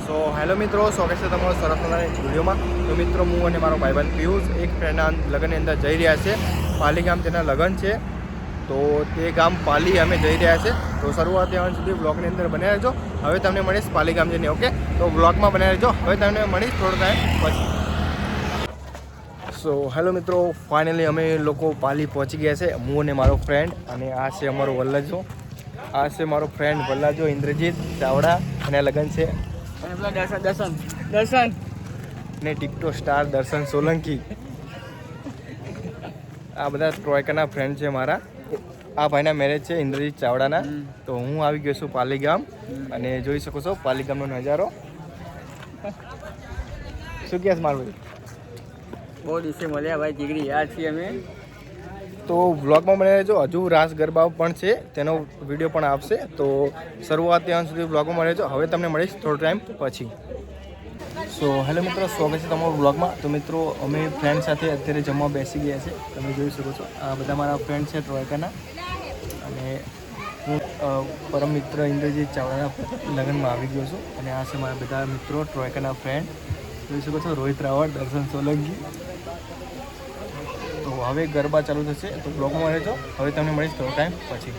So hello મિત્રો, સ્વાગત છે તમારું સરસ મજાની વિડીયોમાં. તો મિત્રો, હું અને મારો ભાઈબંધ પિયુષ એક ફ્રેન્ડના લગ્નની અંદર જઈ રહ્યા છે. પાલી ગામ તેના લગ્ન છે, તો તે ગામ પાલી અમે જઈ રહ્યા છે. તો શરૂઆત ત્યાં સુધી બ્લોગની અંદર બન્યા રહેજો. હવે તમને મળીશ પાલી ગામ જઈને, ઓકે? તો બ્લોગમાં બન્યા રહેજો. હવે તમને મળીશ થોડો ટાઈમ પછી. સો હેલો મિત્રો, ફાઇનલી અમે લોકો પાલી પહોંચી ગયા છે, હું અને મારો ફ્રેન્ડ. અને આ છે અમારો વલ્લજો, આ છે મારો ફ્રેન્ડ વલ્લાજો ઇન્દ્રજીત ચાવડા, અને લગ્ન છે દર્શન ને ટિકટો સ્ટાર દર્શન સોલંકી. આ બધા ટ્રોયકાના ફ્રેન્ડ છે મારા. આ ભાઈના મેરેજ છે ઇન્દ્રજીત ચાવડાના. તો હું આવી ગયો છું પાલી ગામ, અને જોઈ શકો છો પાલી ગામનો નજારો. શું કહેશ મારું ભાઈ? બહુ દિવસે મળ્યા ભાઈ, જીગરી યાદ છીએ અમે. તો વ્લોગમાં બને રહેજો. હજુ રાસ ગરબા પણ છે, તેનો વિડીયો પણ આવશે. તો શરૂઆત ત્યાં સુધી વ્લોગમાં રહેજો. હવે તમને મળીશ થોડો ટાઈમ પછી. સો હેલો મિત્રો, સ્વાગત છે તમારું વ્લોગમાં. તો મિત્રો, અમે ફ્રેન્ડ સાથે અત્યારે જમવા બેસી ગયા છે. તમે જોઈ શકો છો આ બધા મારા ફ્રેન્ડ છે ટ્રોયકાના. અને હું પરમ મિત્ર ઇન્દ્રજીત ચાવડાના લગ્નમાં આવી ગયો છું. અને આ છે મારા બધા મિત્રો ટ્રોયકાના ફ્રેન્ડ. જોઈ શકો છો રોહિત રાવળ, દર્શન સોલંકી. તો હવે ગરબા ચાલુ થશે, તો બ્લોગમાં રહેજો. હવે તમને મળીશ થોડો ટાઈમ પછી.